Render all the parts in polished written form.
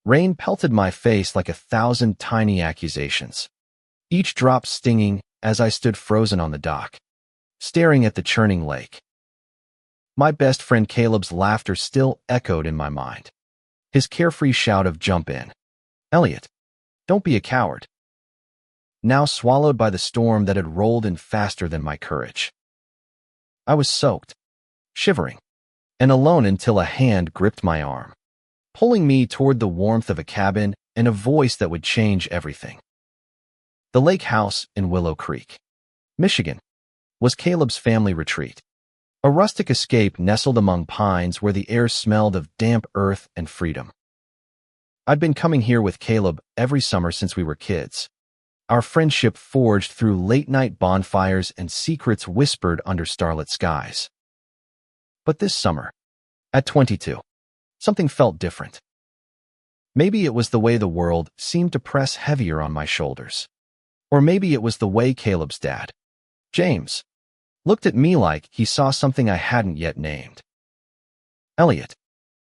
Rain pelted my face like 1,000 tiny accusations, each drop stinging as I stood frozen on the dock, staring at the churning lake. My best friend Caleb's laughter still echoed in my mind. His carefree shout of "Jump in, Elliot. Don't be a coward," now swallowed by the storm that had rolled in faster than my courage. I was soaked, shivering, and alone until a hand gripped my arm, pulling me toward the warmth of a cabin and a voice that would change everything. The lake house in Willow Creek, Michigan, was Caleb's family retreat, a rustic escape nestled among pines where the air smelled of damp earth and freedom. I'd been coming here with Caleb every summer since we were kids, our friendship forged through late-night bonfires and secrets whispered under starlit skies. But this summer, at 22, something felt different. Maybe it was the way the world seemed to press heavier on my shoulders. Or maybe it was the way Caleb's dad, James, looked at me like he saw something I hadn't yet named. "Elliot,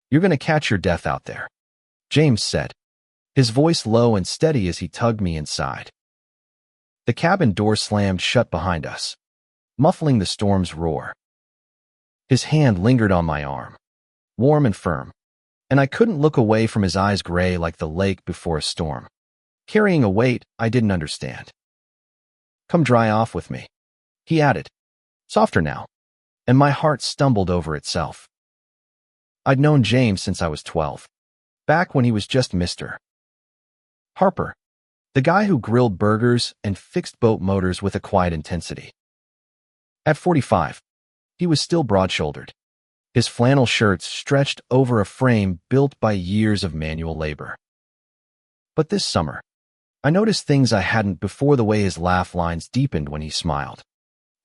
you're going to catch your death out there," James said, his voice low and steady as he tugged me inside. The cabin door slammed shut behind us, muffling the storm's roar. His hand lingered on my arm, warm and firm, and I couldn't look away from his eyes gray like the lake before a storm, carrying a weight I didn't understand. "Come dry off with me," he added, softer now, and my heart stumbled over itself. I'd known James since I was 12, back when he was just Mr. Harper, the guy who grilled burgers and fixed boat motors with a quiet intensity. At 45, he was still broad-shouldered, his flannel shirts stretched over a frame built by years of manual labor. But this summer, I noticed things I hadn't before: the way his laugh lines deepened when he smiled,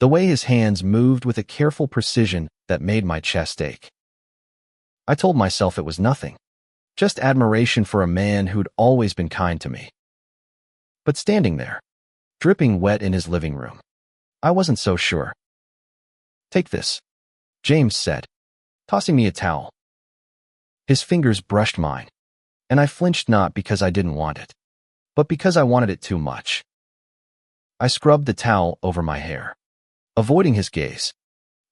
the way his hands moved with a careful precision that made my chest ache. I told myself it was nothing, just admiration for a man who'd always been kind to me. But standing there, dripping wet in his living room, I wasn't so sure. "Take this," James said, tossing me a towel. His fingers brushed mine, and I flinched not because I didn't want it, but because I wanted it too much. I scrubbed the towel over my hair, avoiding his gaze,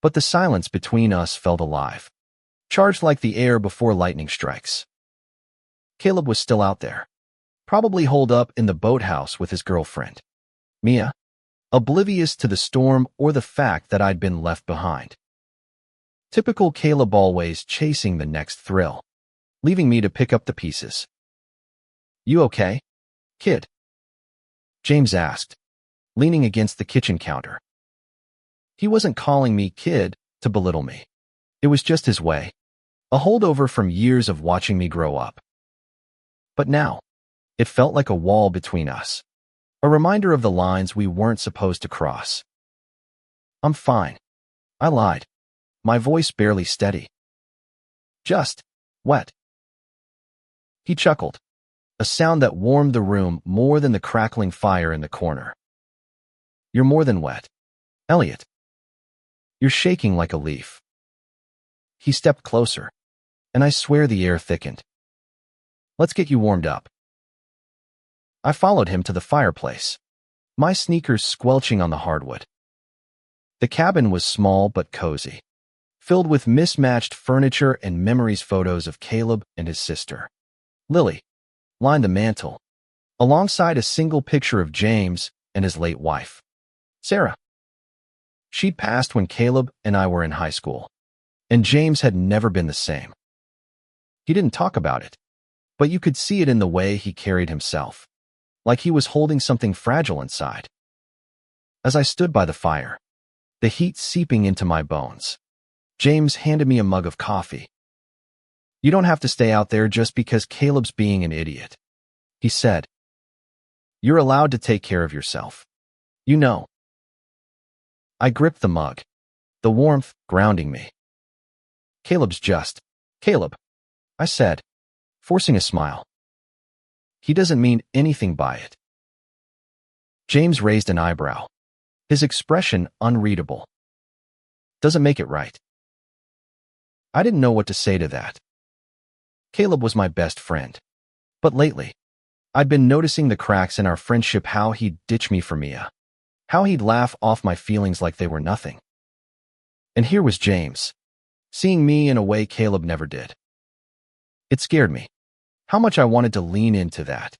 but the silence between us felt alive, charged like the air before lightning strikes. Caleb was still out there, probably holed up in the boathouse with his girlfriend, Mia, oblivious to the storm or the fact that I'd been left behind. Typical Caleb, always chasing the next thrill, leaving me to pick up the pieces. "You okay, kid?" James asked, leaning against the kitchen counter. He wasn't calling me kid to belittle me. It was just his way, a holdover from years of watching me grow up. But now, it felt like a wall between us, a reminder of the lines we weren't supposed to cross. "I'm fine," I lied, my voice barely steady. "Just wet." He chuckled, a sound that warmed the room more than the crackling fire in the corner. "You're more than wet, Elliot. You're shaking like a leaf." He stepped closer, and I swear the air thickened. "Let's get you warmed up." I followed him to the fireplace, my sneakers squelching on the hardwood. The cabin was small but cozy, filled with mismatched furniture and memories. Photos of Caleb and his sister, Lily, lined the mantel, alongside a single picture of James and his late wife, Sarah. She'd passed when Caleb and I were in high school, and James had never been the same. He didn't talk about it, but you could see it in the way he carried himself, like he was holding something fragile inside. As I stood by the fire, the heat seeping into my bones, James handed me a mug of coffee. "You don't have to stay out there just because Caleb's being an idiot," he said. "You're allowed to take care of yourself. You know." I gripped the mug, the warmth grounding me. "Caleb's just Caleb," I said, forcing a smile. "He doesn't mean anything by it." James raised an eyebrow, his expression unreadable. "Doesn't make it right." I didn't know what to say to that. Caleb was my best friend, But lately, I'd been noticing the cracks in our friendship, how he'd ditch me for Mia, how he'd laugh off my feelings like they were nothing. And here was James, seeing me in a way Caleb never did. It scared me, how much I wanted to lean into that.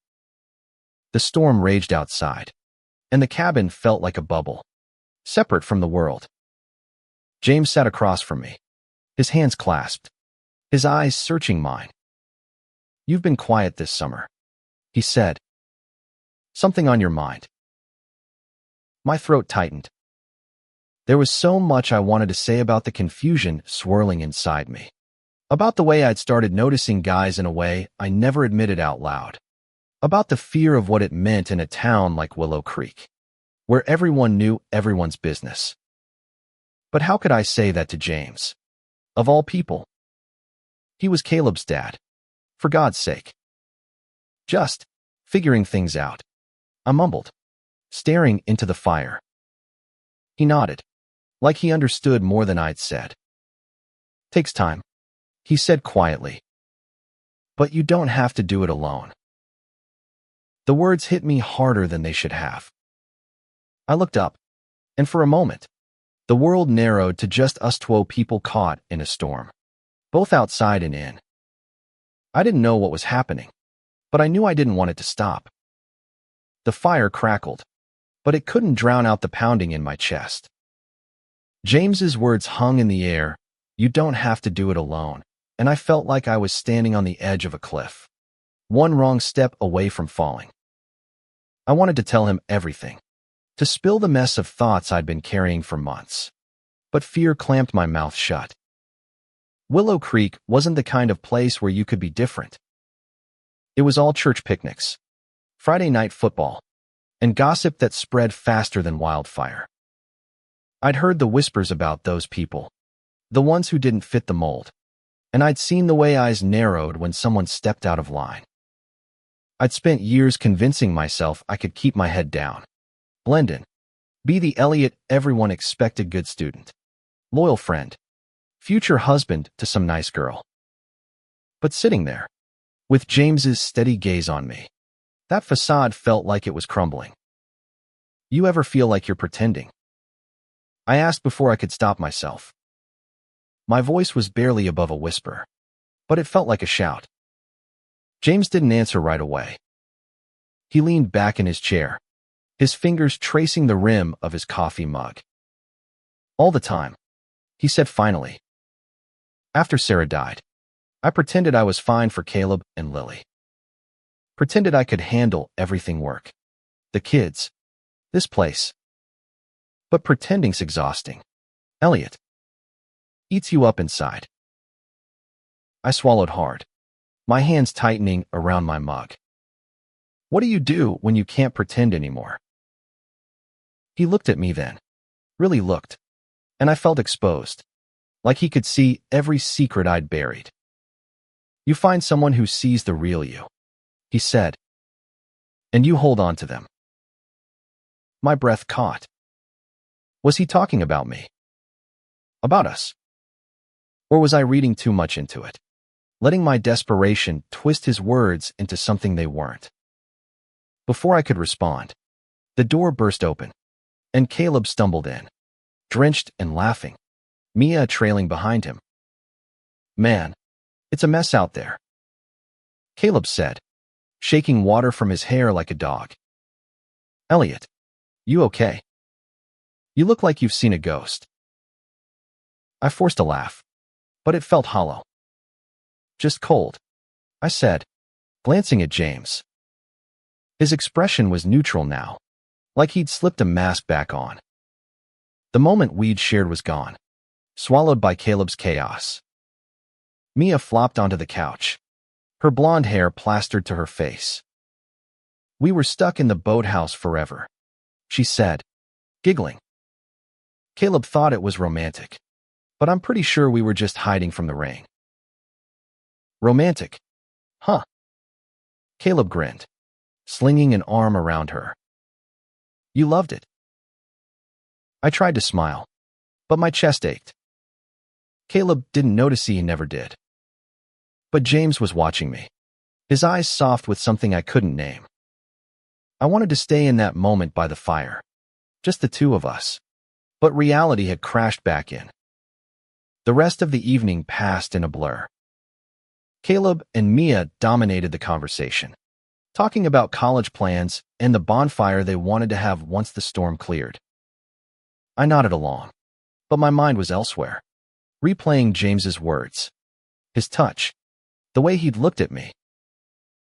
The storm raged outside, and the cabin felt like a bubble, separate from the world. James sat across from me, his hands clasped, his eyes searching mine. "You've been quiet this summer," he said. "Something on your mind?" My throat tightened. There was so much I wanted to say about the confusion swirling inside me, about the way I'd started noticing guys in a way I never admitted out loud, about the fear of what it meant in a town like Willow Creek, where everyone knew everyone's business. But how could I say that to James? Of all people. He was Caleb's dad, for God's sake. "Just figuring things out," I mumbled, staring into the fire. He nodded, like he understood more than I'd said. "Takes time," he said quietly. "But you don't have to do it alone." The words hit me harder than they should have. I looked up, and for a moment, the world narrowed to just us two people caught in a storm, both outside and in. I didn't know what was happening, but I knew I didn't want it to stop. The fire crackled, but it couldn't drown out the pounding in my chest. James's words hung in the air, "You don't have to do it alone," and I felt like I was standing on the edge of a cliff, one wrong step away from falling. I wanted to tell him everything, to spill the mess of thoughts I'd been carrying for months, but fear clamped my mouth shut. Willow Creek wasn't the kind of place where you could be different. It was all church picnics, Friday night football, and gossip that spread faster than wildfire. I'd heard the whispers about those people, the ones who didn't fit the mold, and I'd seen the way eyes narrowed when someone stepped out of line. I'd spent years convincing myself I could keep my head down, blend in, be the Elliot everyone expected, good student, loyal friend, future husband to some nice girl. But sitting there, with James's steady gaze on me, that facade felt like it was crumbling. "You ever feel like you're pretending?" I asked before I could stop myself. My voice was barely above a whisper, but it felt like a shout. James didn't answer right away. He leaned back in his chair, his fingers tracing the rim of his coffee mug. "All the time," he said finally. "After Sarah died, I pretended I was fine for Caleb and Lily. Pretended I could handle everything, work, the kids, this place. But pretending's exhausting. Elliot. Eats you up inside." I swallowed hard, my hands tightening around my mug. "What do you do when you can't pretend anymore?" He looked at me then, really looked, and I felt exposed, like he could see every secret I'd buried. "You find someone who sees the real you," he said, "and you hold on to them." My breath caught. Was he talking about me? About us? Or was I reading too much into it, letting my desperation twist his words into something they weren't? Before I could respond, the door burst open, and Caleb stumbled in, drenched and laughing, Mia trailing behind him. "Man, it's a mess out there," Caleb said, shaking water from his hair like a dog. "Elliot, you okay? You look like you've seen a ghost." I forced a laugh, but it felt hollow. "Just cold," I said, glancing at James. His expression was neutral now, like he'd slipped a mask back on. The moment we'd shared was gone, swallowed by Caleb's chaos. Mia flopped onto the couch, her blonde hair plastered to her face. "We were stuck in the boathouse forever," she said, giggling. Caleb thought it was romantic, but I'm pretty sure we were just hiding from the rain. "Romantic? Huh?" Caleb grinned, slinging an arm around her. "You loved it." I tried to smile, but my chest ached. Caleb didn't notice, he never did. But James was watching me, his eyes soft with something I couldn't name. I wanted to stay in that moment by the fire, just the two of us. But reality had crashed back in. The rest of the evening passed in a blur. Caleb and Mia dominated the conversation, talking about college plans and the bonfire they wanted to have once the storm cleared. I nodded along, but my mind was elsewhere, replaying James's words, his touch, the way he'd looked at me.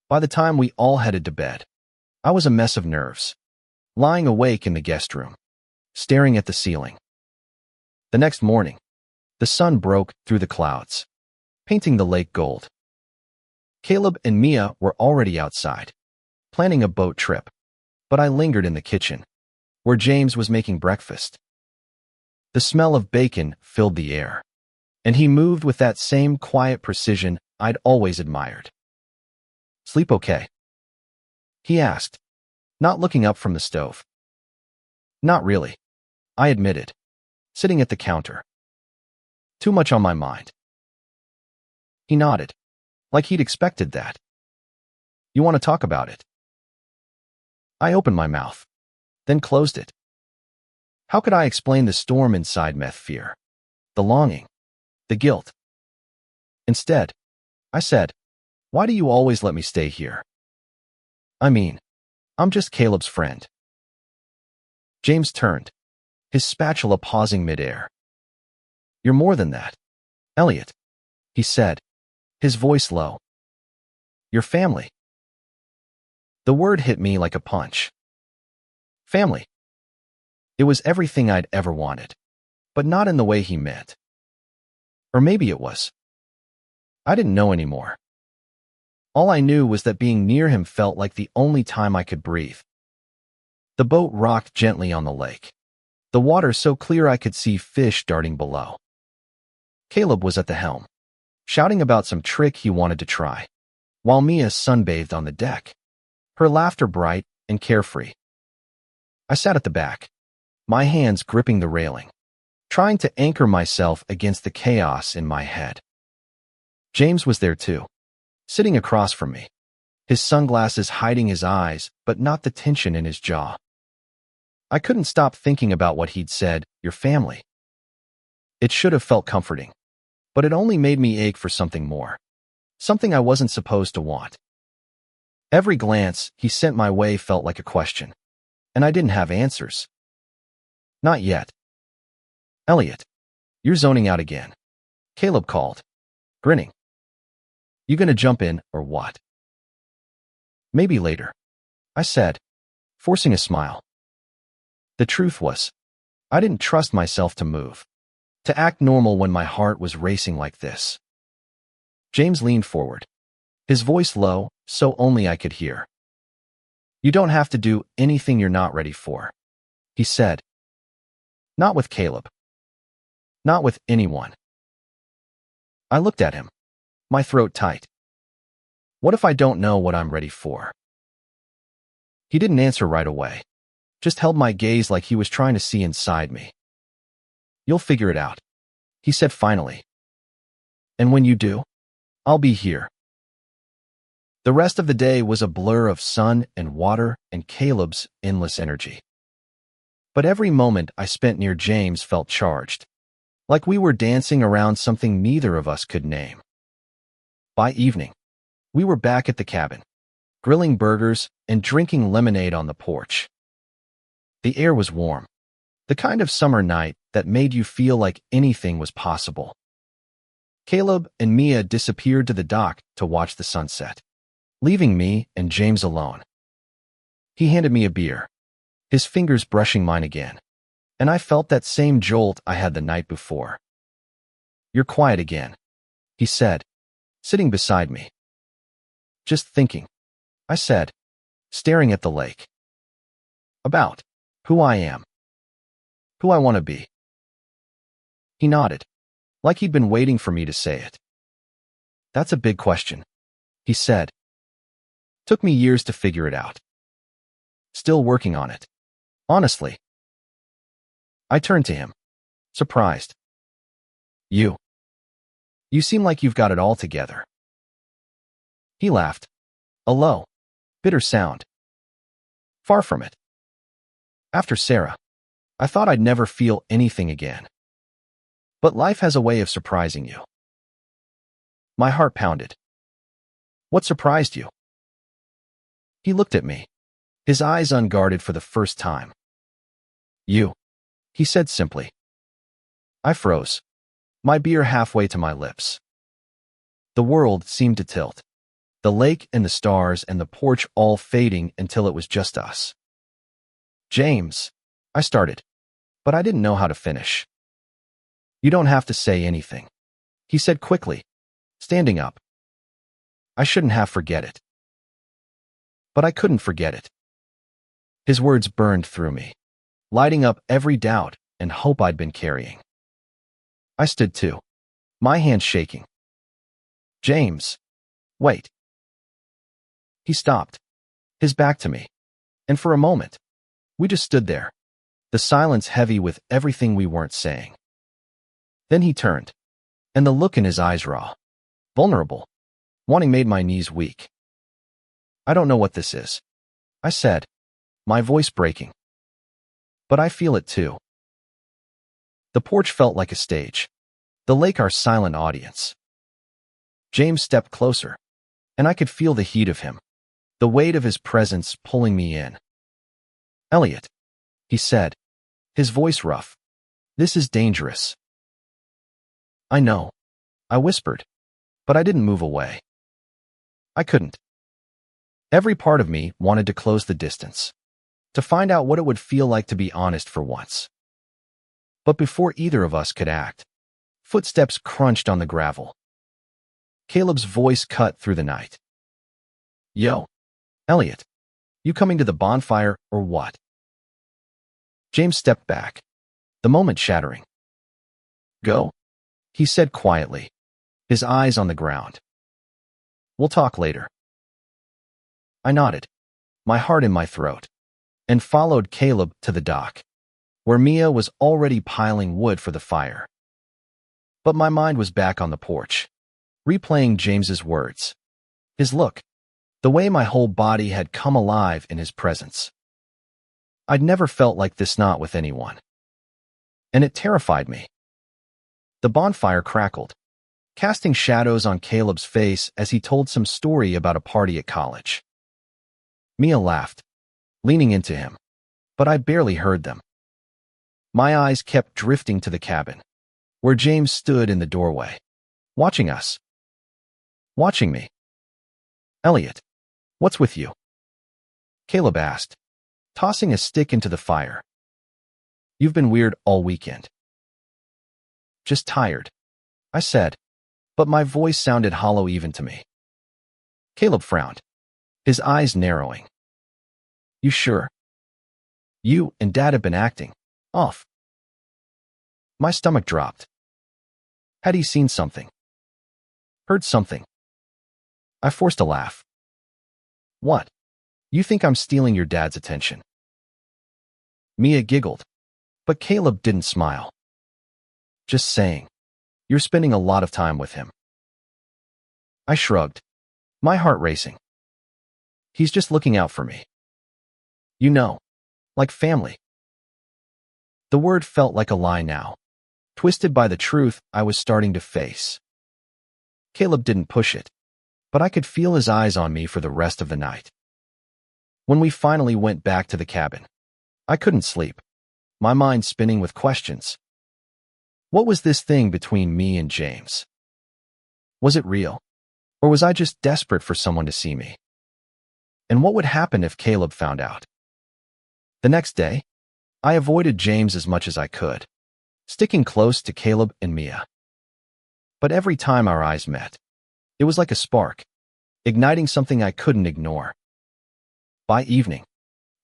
By the time we all headed to bed, I was a mess of nerves, lying awake in the guest room, staring at the ceiling. The next morning, the sun broke through the clouds, painting the lake gold. Caleb and Mia were already outside, planning a boat trip, but I lingered in the kitchen, where James was making breakfast. The smell of bacon filled the air, and he moved with that same quiet precision I'd always admired. "Sleep okay?" he asked, not looking up from the stove. "Not really," I admitted, sitting at the counter. "Too much on my mind." He nodded, like he'd expected that. "You want to talk about it?" I opened my mouth, then closed it. How could I explain the storm inside me? Fear, the longing, the guilt? Instead, I said, "Why do you always let me stay here? I mean, I'm just Caleb's friend." James turned, his spatula pausing midair. "You're more than that, Elliot," he said, his voice low. "You're family." The word hit me like a punch. Family. It was everything I'd ever wanted, but not in the way he meant. Or maybe it was. I didn't know anymore. All I knew was that being near him felt like the only time I could breathe. The boat rocked gently on the lake, the water so clear I could see fish darting below. Caleb was at the helm, shouting about some trick he wanted to try, while Mia sunbathed on the deck, her laughter bright and carefree. I sat at the back, my hands gripping the railing, trying to anchor myself against the chaos in my head. James was there too, sitting across from me, his sunglasses hiding his eyes but not the tension in his jaw. I couldn't stop thinking about what he'd said, "Your family." It should have felt comforting, but it only made me ache for something more, something I wasn't supposed to want. Every glance he sent my way felt like a question, and I didn't have answers. "Not yet." "Elliot, you're zoning out again," Caleb called, grinning. "You gonna jump in, or what?" "Maybe later," I said, forcing a smile. The truth was, I didn't trust myself to move, to act normal when my heart was racing like this. James leaned forward, his voice low, so only I could hear. "You don't have to do anything you're not ready for," he said. "Not with Caleb. Not with anyone." I looked at him, my throat tight. What if I don't know what I'm ready for? He didn't answer right away, just held my gaze like he was trying to see inside me. "You'll figure it out," he said finally. "And when you do, I'll be here." The rest of the day was a blur of sun and water and Caleb's endless energy. But every moment I spent near James felt charged, like we were dancing around something neither of us could name. By evening, we were back at the cabin, grilling burgers and drinking lemonade on the porch. The air was warm, the kind of summer night that made you feel like anything was possible. Caleb and Mia disappeared to the dock to watch the sunset, leaving me and James alone. He handed me a beer, his fingers brushing mine again, and I felt that same jolt I had the night before. "You're quiet again," he said, sitting beside me. "Just thinking," I said, staring at the lake. "About who I am, who I want to be." He nodded, like he'd been waiting for me to say it. "That's a big question," he said. "Took me years to figure it out. Still working on it, honestly." I turned to him, surprised. You seem like you've got it all together." He laughed, a low, bitter sound. Far from it. After Sarah, I thought I'd never feel anything again. But life has a way of surprising you. My heart pounded. What surprised you? He looked at me, his eyes unguarded for the first time. You, he said simply. I froze, my beer halfway to my lips. The world seemed to tilt, the lake and the stars and the porch all fading until it was just us. James, I started, but I didn't know how to finish. You don't have to say anything, he said quickly, standing up. I shouldn't have forget it. But I couldn't forget it. His words burned through me, lighting up every doubt and hope I'd been carrying. I stood too, my hands shaking. James, wait. He stopped, his back to me, and for a moment, we just stood there, the silence heavy with everything we weren't saying. Then he turned, and the look in his eyes raw, vulnerable, wanting made my knees weak. I don't know what this is, I said, my voice breaking. But I feel it too. The porch felt like a stage, the lake our silent audience. James stepped closer, and I could feel the heat of him, the weight of his presence pulling me in. Elliot, he said, his voice rough, this is dangerous. I know, I whispered, but I didn't move away. I couldn't. Every part of me wanted to close the distance, to find out what it would feel like to be honest for once. But before either of us could act, footsteps crunched on the gravel. Caleb's voice cut through the night. Yo, Elliot, you coming to the bonfire or what? James stepped back, the moment shattering. Go, he said quietly, his eyes on the ground. We'll talk later. I nodded, my heart in my throat, and followed Caleb to the dock, where Mia was already piling wood for the fire. But my mind was back on the porch, replaying James's words, his look, the way my whole body had come alive in his presence. I'd never felt like this, not with anyone. And it terrified me. The bonfire crackled, casting shadows on Caleb's face as he told some story about a party at college. Mia laughed, leaning into him, but I barely heard them. My eyes kept drifting to the cabin, where James stood in the doorway, watching us. Watching me. Elliot, what's with you? Caleb asked, tossing a stick into the fire. You've been weird all weekend. Just tired, I said, but my voice sounded hollow even to me. Caleb frowned, his eyes narrowing. You sure? You and Dad have been acting off. My stomach dropped. Had he seen something? Heard something? I forced a laugh. What? You think I'm stealing your dad's attention? Mia giggled, but Caleb didn't smile. Just saying, you're spending a lot of time with him. I shrugged, my heart racing. He's just looking out for me. You know, like family. The word felt like a lie now, twisted by the truth I was starting to face. Caleb didn't push it, but I could feel his eyes on me for the rest of the night. When we finally went back to the cabin, I couldn't sleep, my mind spinning with questions. What was this thing between me and James? Was it real, or was I just desperate for someone to see me? And what would happen if Caleb found out? The next day, I avoided James as much as I could, sticking close to Caleb and Mia. But every time our eyes met, it was like a spark, igniting something I couldn't ignore. By evening,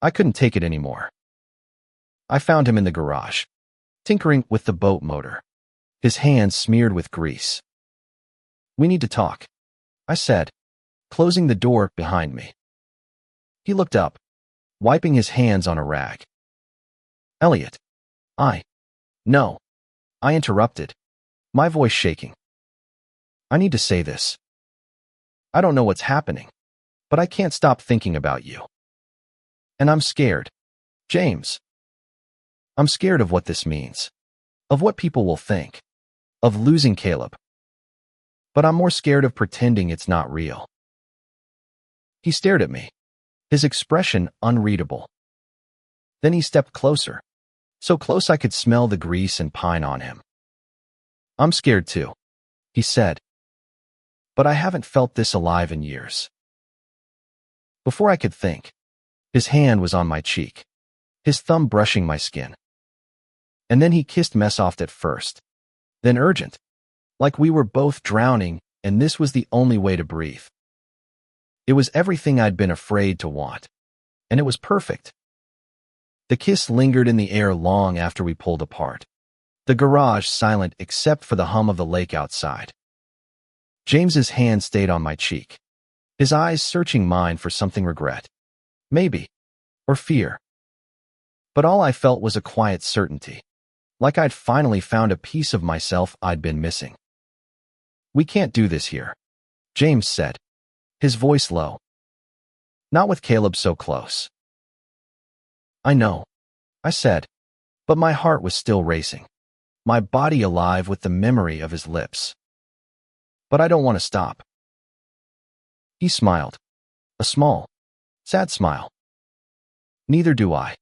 I couldn't take it anymore. I found him in the garage, tinkering with the boat motor, his hands smeared with grease. We need to talk, I said, closing the door behind me. He looked up, wiping his hands on a rag. Elliot, no, I interrupted, my voice shaking. I need to say this. I don't know what's happening, but I can't stop thinking about you. And I'm scared. James. I'm scared of what this means. Of what people will think. Of losing Caleb. But I'm more scared of pretending it's not real. He stared at me, his expression unreadable. Then he stepped closer, so close I could smell the grease and pine on him. I'm scared too, he said. But I haven't felt this alive in years. Before I could think, his hand was on my cheek, his thumb brushing my skin. And then he kissed me soft at first, then urgent, like we were both drowning and this was the only way to breathe. It was everything I'd been afraid to want, and it was perfect. The kiss lingered in the air long after we pulled apart, the garage silent except for the hum of the lake outside. James's hand stayed on my cheek, his eyes searching mine for something regret, maybe, or fear. But all I felt was a quiet certainty, like I'd finally found a piece of myself I'd been missing. We can't do this here, James said, his voice low. Not with Caleb so close. I know, I said, but my heart was still racing, my body alive with the memory of his lips. But I don't want to stop. He smiled, a small, sad smile. Neither do I.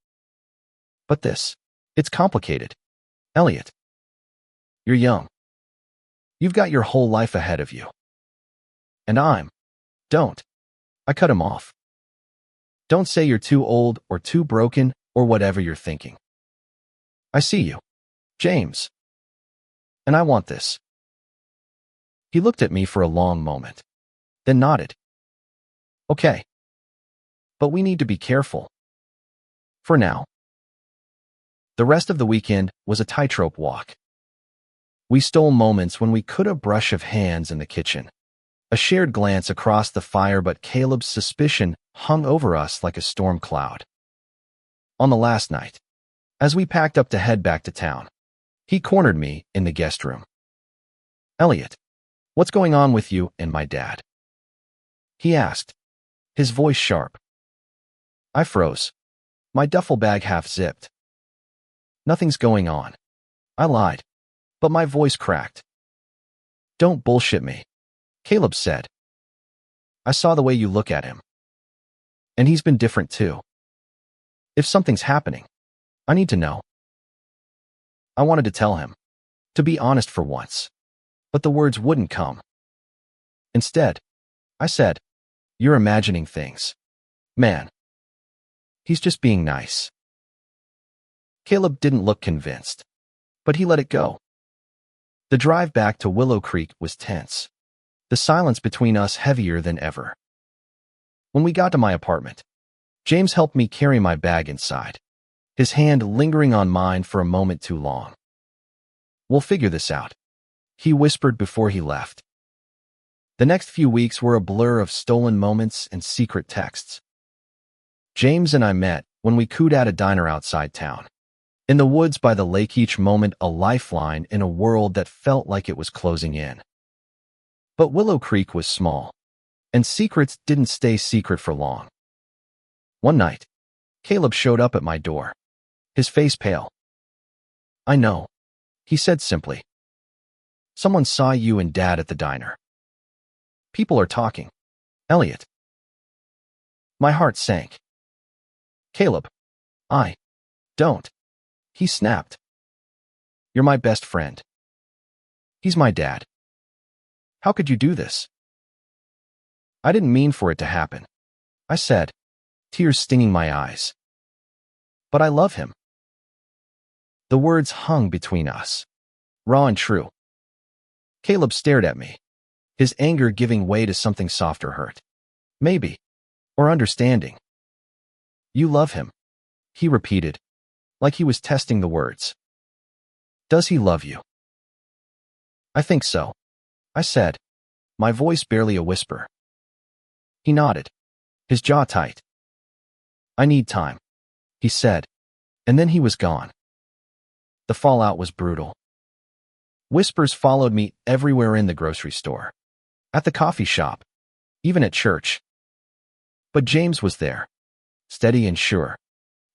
But it's complicated. Elliot. You're young. You've got your whole life ahead of you. And don't. I cut him off. Don't say you're too old or too broken or whatever you're thinking. I see you, James. And I want this. He looked at me for a long moment, then nodded. Okay. But we need to be careful. For now. The rest of the weekend was a tightrope walk. We stole moments when we could have brush of hands in the kitchen, a shared glance across the fire, but Caleb's suspicion hung over us like a storm cloud. On the last night, as we packed up to head back to town, he cornered me in the guest room. Elliot, what's going on with you and my dad? He asked, his voice sharp. I froze, my duffel bag half zipped. Nothing's going on. I lied, but my voice cracked. Don't bullshit me, Caleb said. I saw the way you look at him. And he's been different too. If something's happening, I need to know. I wanted to tell him, to be honest for once, but the words wouldn't come. Instead, I said, you're imagining things. Man. He's just being nice. Caleb didn't look convinced, but he let it go. The drive back to Willow Creek was tense, the silence between us heavier than ever. When we got to my apartment, James helped me carry my bag inside, his hand lingering on mine for a moment too long. We'll figure this out, he whispered before he left. The next few weeks were a blur of stolen moments and secret texts. James and I met when we cooed at a diner outside town, in the woods by the lake, each moment a lifeline in a world that felt like it was closing in. But Willow Creek was small, and secrets didn't stay secret for long. One night, Caleb showed up at my door, his face pale. I know, he said simply. Someone saw you and Dad at the diner. People are talking. Elliot. My heart sank. Caleb, I don't. He snapped. You're my best friend. He's my dad. How could you do this? I didn't mean for it to happen, I said, tears stinging my eyes. But I love him. The words hung between us, raw and true. Caleb stared at me, his anger giving way to something softer, hurt. Maybe. Or understanding. You love him, he repeated, like he was testing the words. Does he love you? I think so, I said, my voice barely a whisper. He nodded, his jaw tight. I need time, he said, and then he was gone. The fallout was brutal. Whispers followed me everywhere, in the grocery store, at the coffee shop, even at church. But James was there, steady and sure,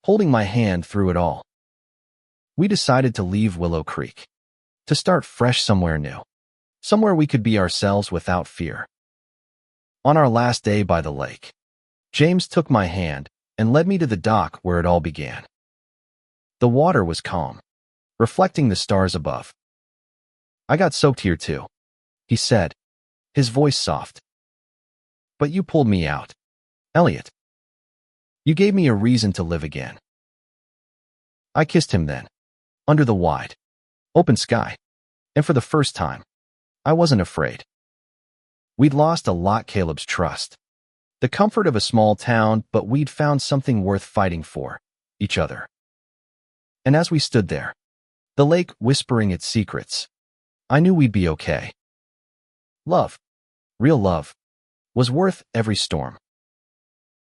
holding my hand through it all. We decided to leave Willow Creek, to start fresh somewhere new, somewhere we could be ourselves without fear. On our last day by the lake, James took my hand and led me to the dock where it all began. The water was calm, reflecting the stars above. "I got soaked here too," he said, his voice soft. "But you pulled me out, Elliot. You gave me a reason to live again." I kissed him then, under the wide, open sky, and for the first time, I wasn't afraid. We'd lost a lot, Caleb's trust, the comfort of a small town, but we'd found something worth fighting for, each other. And as we stood there, the lake whispering its secrets, I knew we'd be okay. Love, real love, was worth every storm.